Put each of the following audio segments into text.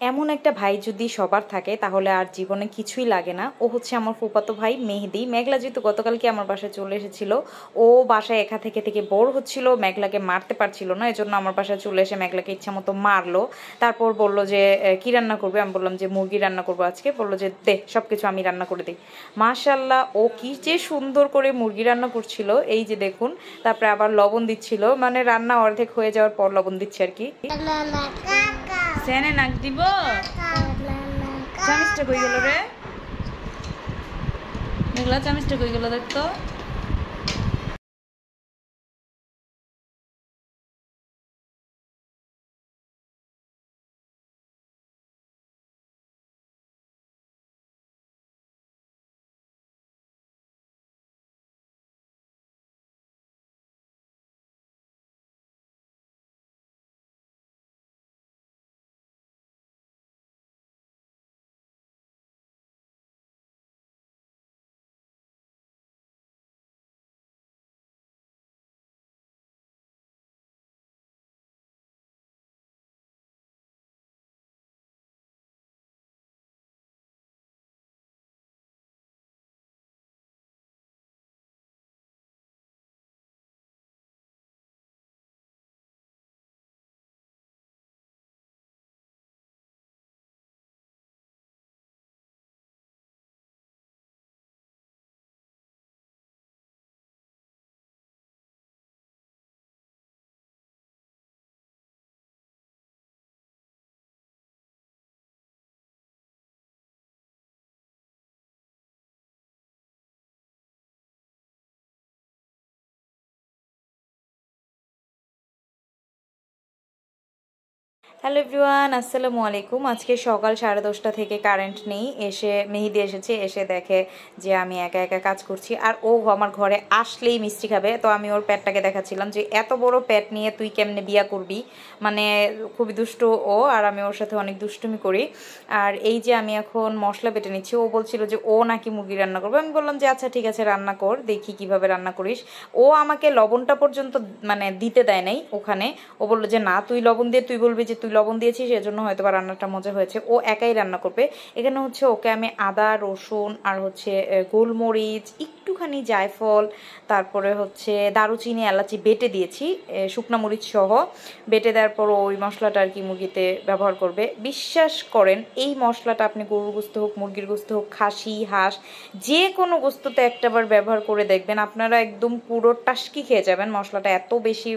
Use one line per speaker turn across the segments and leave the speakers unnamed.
এমন একটা ভাই যদি সবার থাকে তাহলে আর জীবনে কিছুই লাগে না। ও হচ্ছে আমার ফুফাতো ভাই মেহেদি। মেঘলা যেহেতু গতকালকে আমার বাসায় চলে এসেছিল, ও বাসায় একা থেকে থেকে বোর হচ্ছিল, মেঘলাকে মারতে পারছিল না, এজন্য আমার বাসায় চলে এসে মেঘলাকে ইচ্ছা মতো মারলো। তারপর বলল যে কি রান্না করবে, আমি বললাম যে মুরগি রান্না করবো আজকে। বললো যে দে সব কিছু আমি রান্না করে দিই। মাশাল্লাহ ও কি যে সুন্দর করে মুরগি রান্না করছিল, এই যে দেখুন। তারপরে আবার লবণ দিচ্ছিল, মানে রান্না অর্ধেক হয়ে যাওয়ার পর লবণ দিচ্ছে আর কি। সেনে নাক দিব, চামিচটা কই গেল রে, মেঘলা চামিচটা কই গেল দেখতো। হ্যালো এভরিওয়ান, আসসালামু আলাইকুম। আজকে সকাল 10:30 থেকে কারেন্ট নেই। এসে মেহেদি এসেছে, এসে দেখে যে আমি একা একা কাজ করছি, আর ও আমার ঘরে আসলেই মিষ্টি খাবে। তো আমি ওর পেটটাকে দেখাচ্ছিলাম যে এত বড় পেট নিয়ে তুই কেমনে বিয়া করবি, মানে খুবই দুষ্ট ও, আর আমি ওর সাথে অনেক দুষ্টুমি করি। আর এই যে আমি এখন মশলা বেটে নিচ্ছি। ও বলছিল যে ও নাকি মুরগি রান্না করবে। আমি বললাম যে আচ্ছা ঠিক আছে রান্না কর, দেখি কিভাবে রান্না করিস। ও আমাকে লবণটা পর্যন্ত মানে দিতে দেয় নাই ওখানে। ও বললো যে না তুই লবণ দিয়ে, তুই বলবি যে তুই লবণ দিয়েছিস, এজন্য হয়তো বা রান্নাটা মজা হয়েছে। ও একাই রান্না করবে। এখানে হচ্ছে ওকে আমি আদা রসুন আর হচ্ছে গোলমরিচ, একটুখানি জায়ফল, তারপরে হচ্ছে দারুচিনি এলাচি বেটে দিয়েছি, শুকনা মরিচ সহ বেটে দেওয়ার পর ওই মশলাটা আর কি মুরগিতে ব্যবহার করবে। বিশ্বাস করেন এই মশলাটা আপনি গরুর গোস্ত হোক, মুরগির গোস্ত হোক, খাসি হাঁস যে কোনো গোস্ততে একটাবার ব্যবহার করে দেখবেন, আপনারা একদম পুরো টাসকি খেয়ে যাবেন। মশলাটা এত বেশি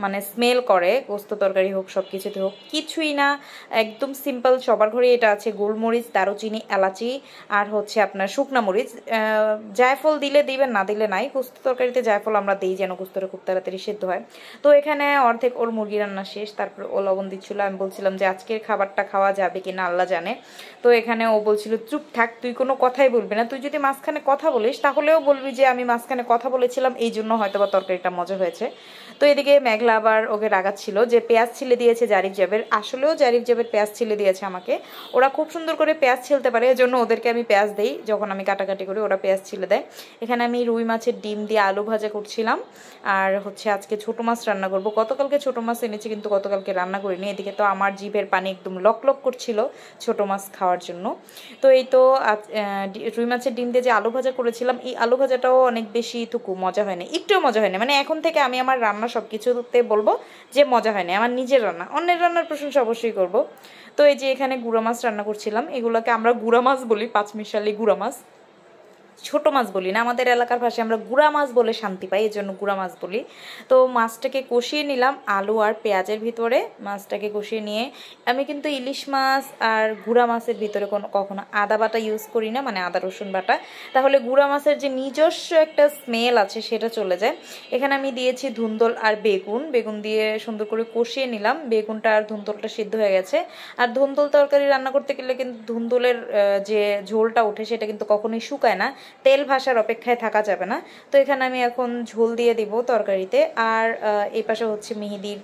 মানে স্মেল করে, গোস্ত তরকারি হোক সব কিছুতে হোক। কিছুই না, একদম সিম্পল, সবার ঘরে এটা আছে। গোলমরিচ, দারুচিনি, এলাচি আর হচ্ছে আপনার শুকনা মরিচ। জায়ফল দিলে দিবেন, না দিলে নাই। গোস্ত তরকারিতে জায়ফল আমরা দিই যেন গোস্তটা খুব তাড়াতাড়ি সেদ্ধ হয়। তো এখানে অর্ধেক ওর মুরগি রান্না শেষ। তারপর ও লবণ দিচ্ছিল, আমি বলছিলাম যে আজকের খাবারটা খাওয়া যাবে কিনা আল্লাহ জানে। তো এখানে ও বলছিল চুপ থাক, তুই কোনো কথাই বলবি না, তুই যদি মাঝখানে কথা বলিস তাহলেও বলবি যে আমি মাঝখানে কথা বলেছিলাম, এই জন্য হয়তো বা তরকারিটা মজা হয়েছে। তো এদিকে মেঘলা আবার ওকে রাগাচ্ছিল যে পেঁয়াজ ছিলে দিয়েছে জারিফ জাবের। আসলেও জারিফ জাবের পেঁয়াজ ছিলে দিয়েছে আমাকে। ওরা খুব সুন্দর করে পেঁয়াজ ছিলতে পারে, এজন্য ওদেরকে আমি পেঁয়াজ দেই, যখন আমি কাটাকাটি করি ওরা পেঁয়াজ ছিলে দেয়। এখানে আমি রুই মাছের ডিম দিয়ে আলু ভাজা করছিলাম, আর হচ্ছে আজকে ছোটো মাছ রান্না করব। গতকালকে ছোটো মাছ এনেছি কিন্তু গতকালকে রান্না করিনি। এদিকে তো আমার জিভের পানি একদম লক লক করছিল ছোটো মাছ খাওয়ার জন্য। তো এই তো রুই মাছের ডিম দিয়ে যে আলু ভাজা করেছিলাম, এই আলু ভাজাটাও অনেক বেশি টুকু মজা হয়নি, একটুও মজা হয়নি। মানে এখন থেকে আমি আমার রান্না সব কিছুতে বলবো যে মজা হয়নি। আমার নিজের রান্না, অন্যের রান্নার প্রশংসা অবশ্যই করব। তো এই যে এখানে গুঁড়া মাছ রান্না করছিলাম, এগুলোকে আমরা গুঁড়া মাছ বলি, পাঁচমিশালি গুঁড়া মাছ, ছোট মাছ বলি না। আমাদের এলাকার ভাষায় আমরা গুঁড়া মাছ বলে শান্তি পাই, এই জন্য গুঁড়া মাছ বলি। তো মাছটাকে কষিয়ে নিলাম আলু আর পেঁয়াজের ভিতরে। মাছটাকে কষিয়ে নিয়ে আমি কিন্তু ইলিশ মাছ আর গুঁড়া মাছের ভিতরে কখনো আদা বাটা ইউজ করি না, মানে আদা রসুন বাটা। তাহলে গুঁড়া মাছের যে নিজস্ব একটা স্মেল আছে সেটা চলে যায়। এখানে আমি দিয়েছি ধুন্দল আর বেগুন, বেগুন দিয়ে সুন্দর করে কষিয়ে নিলাম। বেগুনটা আর ধুন্দলটা সিদ্ধ হয়ে গেছে। আর ধুন্দল তরকারি রান্না করতে গেলে কিন্তু ধুন্দলের যে ঝোলটা ওঠে সেটা কিন্তু কখনোই শুকায় না, তেল ভাসার অপেক্ষায় থাকা যাবে না। তো এখানে আমি এখন ঝোল দিয়ে দিব তরকারিতে। আর এই পাশে হচ্ছে মেহেদির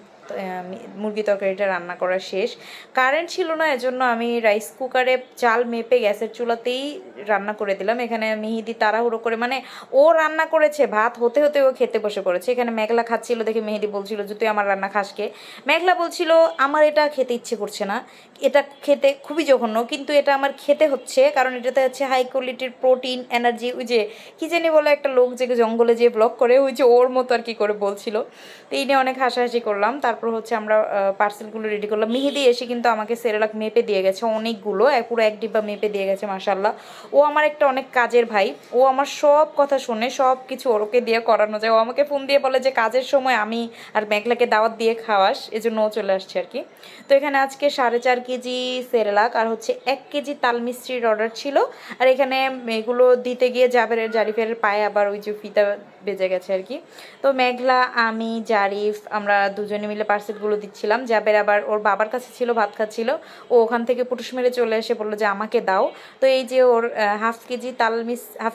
মুরগি তরকারিটা রান্না করা শেষ। কারেন্ট ছিল না, এজন্য আমি রাইস কুকারে চাল মেপে গ্যাসের চুলাতেই রান্না করে দিলাম। এখানে মেহেদি তাড়াহুড়ো করে, মানে ও রান্না করেছে, ভাত হতে হতে ও খেতে বসে পড়েছে। এখানে মেঘলা খাচ্ছিল দেখে মেহেদি বলছিল যে তুই আমার রান্না খাস কে। মেঘলা বলছিল আমার এটা খেতে ইচ্ছে করছে না, এটা খেতে খুবই জঘন্য, কিন্তু এটা আমার খেতে হচ্ছে কারণ এটাতে হচ্ছে হাই কোয়ালিটির প্রোটিন, এনার্জি। ওই যে কি জানি বলে একটা লোক যে জঙ্গলে যে ব্লগ করে, ওই যে ওর মতো আর কি করে বলছিল। তো এই নিয়ে অনেক হাসাহাসি করলাম। তারপর হচ্ছে আমরা পার্সেলগুলো রেডি করলাম। মেহেদি এসে কিন্তু আমাকে সেরেলাক মেপে দিয়ে গেছে অনেকগুলো, পুরো এক ডিব্বা মেপে দিয়ে গেছে মাশাআল্লাহ। ও আমার একটা অনেক কাজের ভাই, ও আমার সব কথা শুনে, সব কিছু ওরকে দিয়ে করানো যায়। ও আমাকে ফোন দিয়ে বলে যে কাজের সময় আমি আর মেঘলাকে দাওয়াত দিয়ে খাওয়াস, এজন্য ও চলে আসছে আর কি। তো এখানে আজকে 4.5 কেজি সেরেলাক আর হচ্ছে 1 কেজি তাল মিষ্টির অর্ডার ছিল। আর এখানে এগুলো দিতে গিয়ে জারিফের পায়ে আবার ওই যে ফিতা বেজে গেছে আর কি। তো মেঘলা, আমি, জারিফ আমরা দুজনে মিলে পার্সেলগুলো দিচ্ছিলাম। জাবের আবার ওর বাবার কাছে ছিল, ভাত খাচ্ছিল, ও ওখান থেকে পুটুস মেরে চলে এসে বললো যে আমাকে দাও। তো এই যে ওর হাফ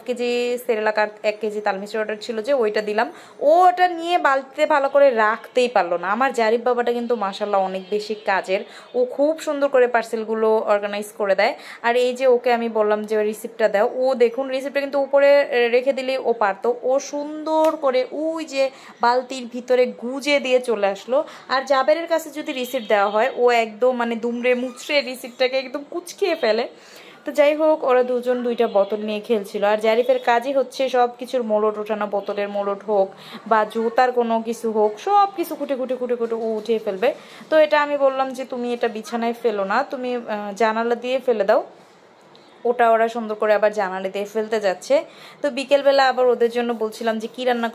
কেজি সেরেলাক আর 1 কেজি তাল মিষ্টির অর্ডার ছিল যে ওইটা দিলাম। ও ওটা নিয়ে বালতিতে ভালো করে রাখতেই পারলো না। আমার জারিফ বাবাটা কিন্তু মাশাআল্লাহ অনেক বেশি কাজের, ও খুব সুন্দর করে পার্সেলগুলো অর্গানাইজ করে দেয়। আর এই যে ওকে আমি বললাম যে রিসিপ্টটা দাও, ও দেখুন রিসিপ্টটা কিন্তু উপরে রেখে দিলে ও পারতো, ও সুন্দর করে ওই যে বালতির ভিতরে গুজে দিয়ে চলে আসলো। আর জাবেরের কাছে যদি রিসিপ্ট দেওয়া হয়, ও একদম মানে দুমড়ে মুচড়ে রিসিপ্টটাকে একদম কুচকিয়ে ফেলে। তো যাই হোক, ওরা দুজন 2টা বোতল নিয়ে খেলছিল। আর জারিফের কাজই হচ্ছে সব কিছুর মোলট ওঠানো, বোতলের মোলট হোক বা জুতার কোনো কিছু হোক, সব কিছু খুঁটে ও উঠিয়ে ফেলবে। তো এটা আমি বললাম যে তুমি এটা বিছানায় ফেলো না, তুমি জানালা দিয়ে ফেলে দাও। ওটা ওরা সুন্দর করে আবার জানালা দিয়ে ফেলতে যাচ্ছে। তো বিকেলবেলা আবার ওদের জন্য বলছিলাম যে কী রান্না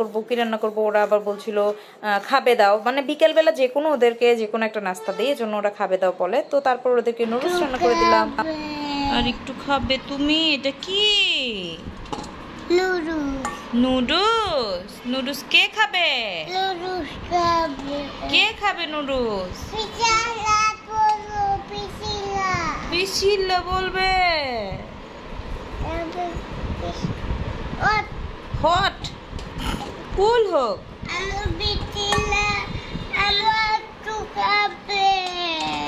করবো, ওরা আবার বলছিল খাবে দাও, মানে বিকেলবেলা যে কোনো ওদেরকে যে কোনো একটা নাস্তা দিই, এজন্য ওরা খাবে দাও বলে। তো তারপর ওদেরকে নুডলস রান্না করে দিলাম। আর একটু খাবে তুমি? এটা কি নুডলস কে খাবে? কে খাবে নুডলস? পিছিলা বলবে হট কুল হোক।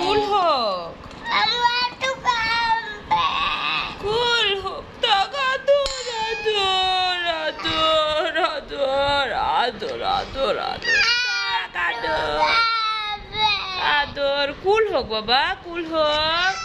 কুল হোক, কুল হোক। আদর কুল হোক বাবা, কুল হোক।